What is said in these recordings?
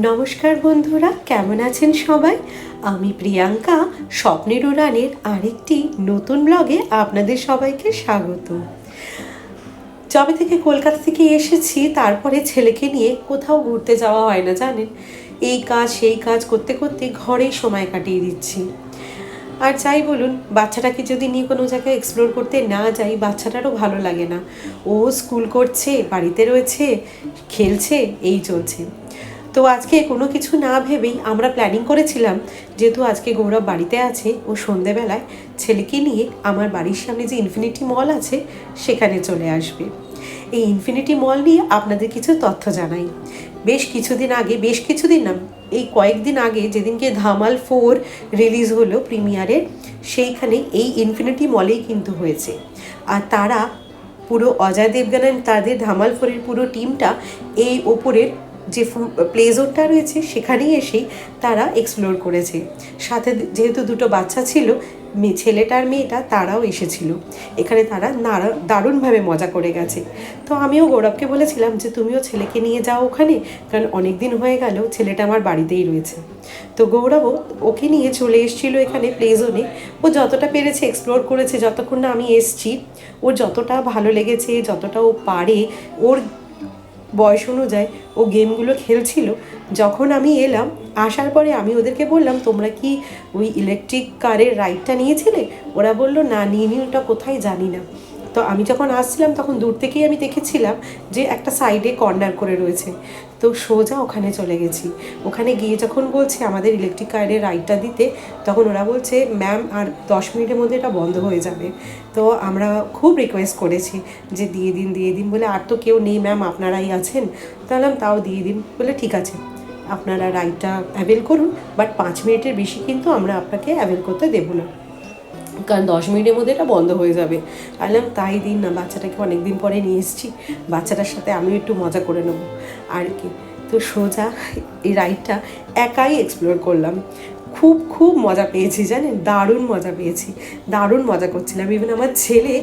নমস্কার বন্ধুরা, কেমন আছেন সবাই? আমি প্রিয়াঙ্কা স্বপ্নের উড়ানের আরেকটি নতুন ব্লগে আপনাদের সবাইকে স্বাগত। যবে থেকে কলকাতা থেকে এসেছি তারপরে ছেলেকে নিয়ে কোথাও ঘুরতে যাওয়া হয় না, জানেন। এই কাজ সেই কাজ করতে করতে ঘরেই সময় কাটিয়ে দিচ্ছি। আর যাই বলুন, বাচ্চাটাকে যদি নিয়ে কোনো জায়গায় এক্সপ্লোর করতে না যাই, বাচ্চাটারও ভালো লাগে না। ও স্কুল করছে, বাড়িতে রয়েছে, খেলছে, এই চলছে। তো আজকে কোনো কিছু না ভেবেই আমরা প্ল্যানিং করেছিলাম, যেহেতু আজকে গৌরব বাড়িতে আছে, ও সন্ধেবেলায় ছেলেকে নিয়ে আমার বাড়ির সামনে যে ইনফিনিটি মল আছে সেখানে চলে আসবে। এই ইনফিনিটি মল নিয়ে আপনাদের কিছু তথ্য জানাই। বেশ কিছুদিন না, এই কয়েকদিন আগে যেদিনকে ধামাল 4 রিলিজ হলো প্রিমিয়ারের, সেইখানে এই ইনফিনিটি মলেই কিন্তু হয়েছে। আর তারা পুরো অজয় দেবগন তাদের ধামাল 4-এর পুরো টিমটা এই ওপরের যে প্লেজোরটা রয়েছে সেখানেই এসেই তারা এক্সপ্লোর করেছে। সাথে যেহেতু দুটো বাচ্চা ছিল, ছেলেটা আর মেয়েটা, তারাও এসেছিল এখানে। তারা দারুণভাবে মজা করে গেছে। তো আমিও গৌরবকে বলেছিলাম যে তুমিও ছেলেকে নিয়ে যাও ওখানে, কারণ অনেক দিন হয়ে গেল ছেলেটা আমার বাড়িতেই রয়েছে। তো গৌরবও ওকে নিয়ে চলে এসেছিলো এখানে প্লেজোনে। ও যতটা পেরেছে এক্সপ্লোর করেছে, যতক্ষণ না আমি এসছি। ওর যতটা ভালো লেগেছে, যতটা ও পারে, ওর বয়স অনুযায়ী ও গেমগুলো খেলছিল। যখন আমি এলাম, আসার পরে আমি ওদেরকে বললাম, তোমরা কি ওই ইলেকট্রিক কারের রাইডটা নিয়েছিলে? ওরা বললো না, নিয়ে ওটা কোথায় জানি না। তো আমি যখন আসছিলাম তখন দূর থেকেই আমি দেখেছিলাম যে একটা সাইডে কর্নার করে রয়েছে। তো সোজা ওখানে চলে গেছি। ওখানে গিয়ে যখন বলছে আমাদের ইলেকট্রিক কারের রাইডটা দিতে, তখন ওরা বলছে ম্যাম আর 10 মিনিটের মধ্যে এটা বন্ধ হয়ে যাবে। তো আমরা খুব রিকোয়েস্ট করেছি যে দিয়ে দিন বলে, আর তো কেউ নেই ম্যাম, আপনারাই আছেন। তাহলে তাও দিয়ে দিন বলে, ঠিক আছে আপনারা রাইডটা অ্যাভেল করুন, বাট 5 মিনিটের বেশি কিন্তু আমরা আপনাকে অ্যাভেল করতে দেবো না, কারণ 10 মিনিটের মধ্যে এটা বন্ধ হয়ে যাবে। বললাম তাই দিন না, বাচ্চাটাকে অনেক দিন পরে নিয়ে এসেছি, বাচ্চাটার সাথে আমিও একটু মজা করে নেবো আর কি। তো সোজা এই রাইডটা একাই এক্সপ্লোর করলাম। খুব মজা পেয়েছি, জানেন, দারুণ মজা করছিলাম। ইভেন আমার ছেলে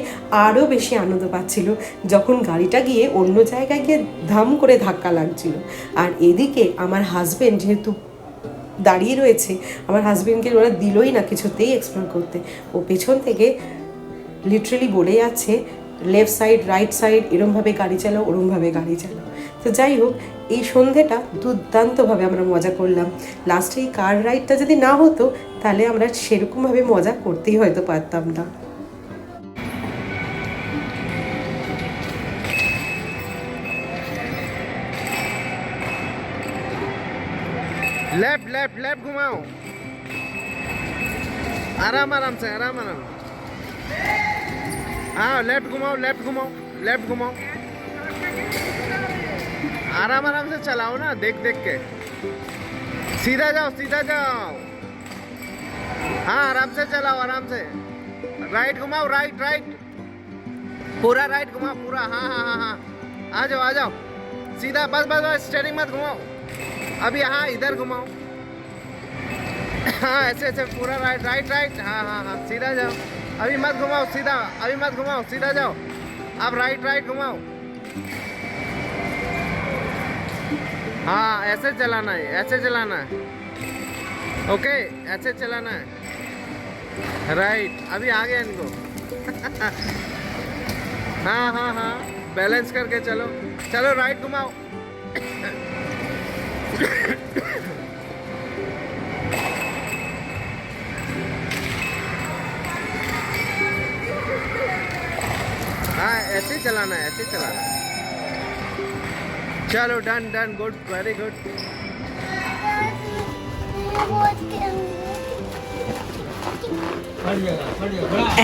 আরও বেশি আনন্দ পাচ্ছিল যখন গাড়িটা গিয়ে অন্য জায়গায় গিয়ে ধাম করে ধাক্কা লাগছিল। আর এদিকে আমার হাজব্যান্ড যেহেতু দাঁড়িয়ে রয়েছে, আমার হাজব্যান্ডকে ওরা দিলই না কিছুতেই এক্সপ্লোর করতে। ও পেছন থেকে লিটারেলি বলে যাচ্ছে লেফট সাইড, রাইট সাইড, এরমভাবে গাড়ি চালাও, ওরমভাবে গাড়ি চালাও। তো যাই হোক, এই সন্ধেটা দুর্দান্তভাবে আমরা মজা করলাম। লাস্টে এই কার রাইডটা যদি না হতো, তাহলে আমরা সেরকমভাবে মজা করতেই হয়তো পারতাম না। लेफ्ट लेफ्ट लेफ्ट घुमाओ, आराम आराम से, आराम आराम। हाँ लेफ्ट घुमाओ, लेफ्ट घुमाओ, लेफ्ट घुमाओ। आराम आराम से चलाओ ना, देख देख के। सीधा जाओ, सीधा जाओ। हाँ आराम से चलाओ, आराम से। राइट घुमाओ, राइट राइट, पूरा राइट घुमाओ, पूरा। हाँ हाँ हाँ हाँ, आ जाओ आ जाओ, सीधा, बस बस बस, स्टीयरिंग मत घुमाओ अभी। हाँ इधर घुमाओ। हाँ ऐसे ऐसे पूरा राइट राइट राइट। हाँ हाँ हाँ, सीधा जाओ, अभी मत घुमाओ, सीधा अभी मत घुमाओ, सीधा जाओ। अब राइट राइट घुमाओ। हाँ ऐसे चलाना है, ऐसे चलाना है। ओके ऐसे चलाना है, राइट। अभी आ गया इनको। हाँ हाँ हाँ, बैलेंस करके चलो, चलो राइट घुमाओ। हाँ ऐसे चलाना है, ऐसे चलाना है। चलो done done, good, very good.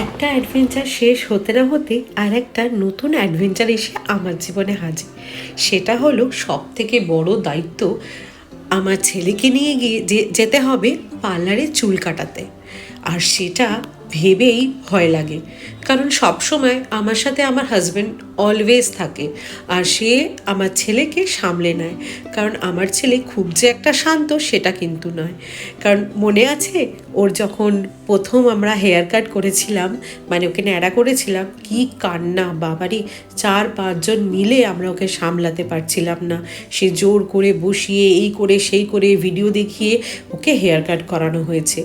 একটা অ্যাডভেঞ্চার শেষ হতে না হতে আর একটা নতুন অ্যাডভেঞ্চার এসে আমার জীবনে হাজির। সেটা হলো সবথেকে বড় দায়িত্ব, আমার ছেলেকে নিয়ে গিয়ে যেতে হবে পার্লারে চুল কাটাতে। আর সেটা ভেবেই ভয় লাগে, কারণ সবসময় আমার সাথে আমার হাজব্যান্ড অলওয়েজ থাকে, আর সে আমার ছেলেকে সামলে নেয়। কারণ আমার ছেলে খুব যে একটা শান্ত সেটা কিন্তু নয়। কারণ মনে আছে ওর যখন প্রথম আমরা হেয়ার কাট করেছিলাম, মানে ওকে ন্যাড়া করেছিলাম, কি কান্না বাবারি, 4-5 জন মিলে আমরা ওকে সামলাতে পারছিলাম না। সে জোর করে বসিয়ে এই করে সেই করে ভিডিও দেখিয়ে ওকে হেয়ার কাট করানো হয়েছে।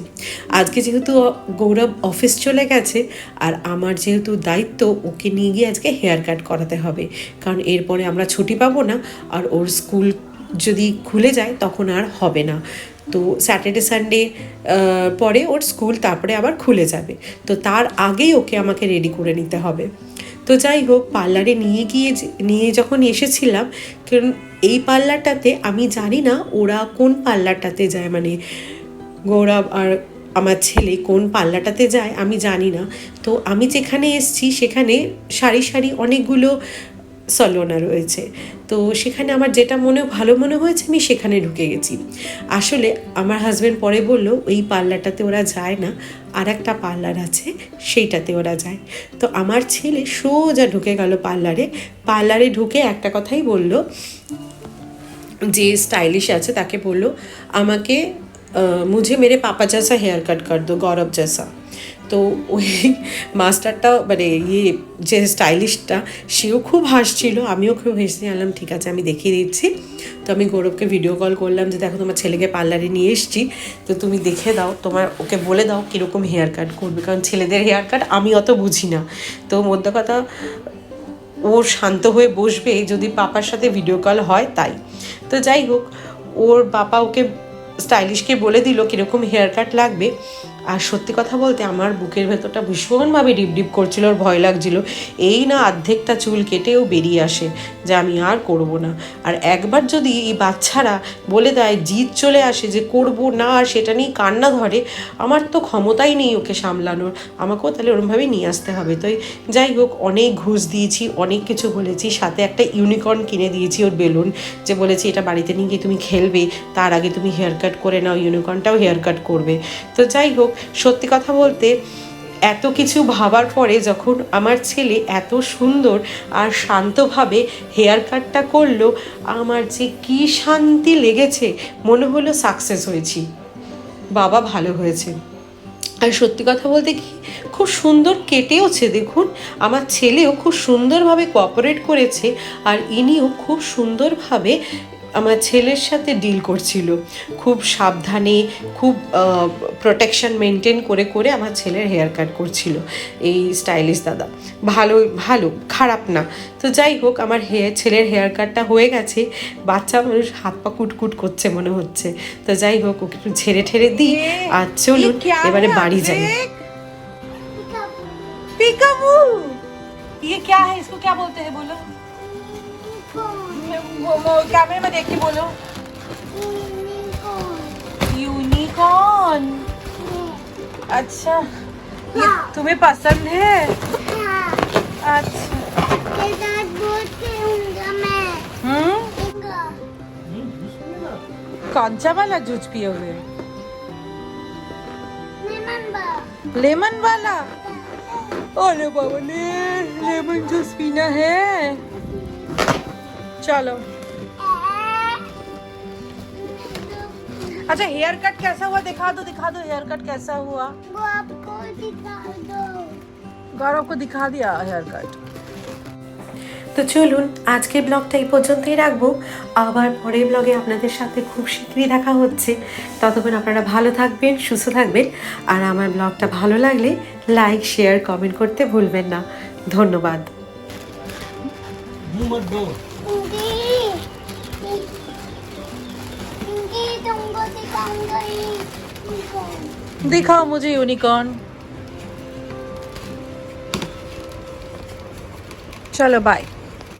আজকে যেহেতু গৌরব অফিস চলে গেছে, আর আমার যেহেতু দায়িত্ব ওকে নিয়ে গিয়ে আজকে হেয়ার কাট করাতে হবে, কারণ এরপরে আমরা ছুটি পাবো না, আর ওর স্কুল যদি খুলে যায় তখন আর হবে না। তো স্যাটারডে সানডে পরে ওর স্কুল তারপরে আবার খুলে যাবে, তো তার আগেই ওকে আমাকে রেডি করে নিতে হবে। তো যাই হোক, পার্লারে নিয়ে যখন এসেছিলাম, কারণ এই পার্লারটাতে আমি জানি না ওরা কোন পার্লারটাতে যায়, মানে গৌরব আর আমার ছেলে কোন পার্লারটাতে যায় আমি জানি না। তো আমি যেখানে এসছি সেখানে সারি সারি অনেকগুলো সলোনা রয়েছে, তো সেখানে আমার যেটা ভালো মনে হয়েছে আমি সেখানে ঢুকে গেছি। আসলে আমার হাজব্যান্ড পরে বলল ওই পার্লারটাতে ওরা যায় না, আর একটা পার্লার আছে সেইটাতে ওরা যায়। তো আমার ছেলে সোজা ঢুকে গেল পার্লারে ঢুকে একটা কথাই বলল, যে স্টাইলিশ আছে তাকে বলল আমাকে মুঝে মেরে পাপা জैसा হেয়ার কাট কর দো, গৌরব জैसा। তো ওই মাস্টারটা মানে যে স্টাইলিশটা সেও খুব হাসছিল, আমিও খুব হেসে আনলাম, ঠিক আছে আমি দেখিয়ে দিচ্ছি। তো আমি গৌরবকে ভিডিও কল করলাম যে দেখো তোমার ছেলেকে পার্লারে নিয়ে এসেছি, তো তুমি দেখে দাও, ওকে বলে দাও কীরকম হেয়ার কাট করবে, কারণ ছেলেদের হেয়ার কাট আমি অত বুঝি না। তো মধ্য কথা ও শান্ত হয়ে বসবে যদি পাপার সাথে ভিডিও কল হয় তাই। তো যাই হোক, ওর বাবা ওকে স্টাইলিশকে বলে দিল কীরকম হেয়ার কাট লাগবে। আর সত্যি কথা বলতে আমার বুকের ভেতরটা ভীষণভাবে ডিপ করছিল, ওর ভয় লাগছিল এই না অর্ধেকটা চুল কেটেও বেরিয়ে আসে, যে আমি আর করব না। আর একবার যদি এই বাচ্চারা বলে দেয়, জিদ চলে আসে যে করব না, আর সেটা নিয়ে কান্না ধরে, আমার তো ক্ষমতাই নেই ওকে সামলানোর, আমাকেও তাহলে ওরমভাবেই নিয়ে আসতে হবে। তো যাই হোক, অনেক ঘুষ দিয়েছি, অনেক কিছু বলেছি, সাথে একটা ইউনিকর্ন কিনে দিয়েছি ওর বেলুন, যে বলেছি এটা বাড়িতে নিয়ে গিয়ে তুমি খেলবে, তার আগে তুমি হেয়ার কাট করে নাও, ইউনিকর্নটাও হেয়ার কাট করবে। তো যাই হোক, সত্যি কথা বলতে এত কিছু ভাবার পরে যখন আমার ছেলে এত সুন্দর আর শান্তভাবে হেয়ার কাটটা করলো, আমার যে কী শান্তি লেগেছে, মনে হলো সাকসেস হয়েছি, বাবা ভালো হয়েছে। আর সত্যি কথা বলতে কি, খুব সুন্দর কেটেওছে, দেখুন আমার ছেলেও খুব সুন্দরভাবে কোঅপারেট করেছে, আর ইনিও খুব সুন্দরভাবে আমার ছেলের সাথে ডিল করছিল, খুব সাবধানে, খুব প্রোটেকশন মেনটেন করে আমার ছেলের হেয়ার কাট করছিল এই স্টাইলিশ দাদা। ভালো, খারাপ না। তো যাই হোক, আমার ছেলের হেয়ার কাটটা হয়ে গেছে, বাচ্চা মানুষ হাত পা কুটকুট করছে মনে হচ্ছে। তো যাই হোক, ওকে একটু ঝেড়ে দিই, আর চলুন এবারে বাড়ি যাই। पिकाबू, ये क्या है, इसको क्या बोलते हैं बोलो, कैमरे में देख के बोलो, यूनिकॉर्न। अच्छा, ये तुम्हें पसंद है? अच्छा, कौन सा वाला जूस पियोगे? लेमन वाला? अरे बाबा ने लेमन जूस पीना है, चलो। अच्छा, हेयर कट कैसा हुआ दिखा दो हेयर कट कैसा हुआ, वो आपको दिखा दो। गौरव को दिखा दिया हेयर कट। তো চলুন আজকের ব্লগটা এই পর্যন্তই রাখবো, আবার পরের ব্লগে আপনাদের সাথে খুব শীঘ্রই দেখা হচ্ছে। ততক্ষণ আপনারা ভালো থাকবেন, সুস্থ থাকবেন, আর আমার ব্লগটা ভালো লাগলে লাইক শেয়ার কমেন্ট করতে ভুলবেন না। ধন্যবাদ। तुमको दिखाऊंगा ही। दिखाओ मुझे यूनिकॉर्न। चलो बाय।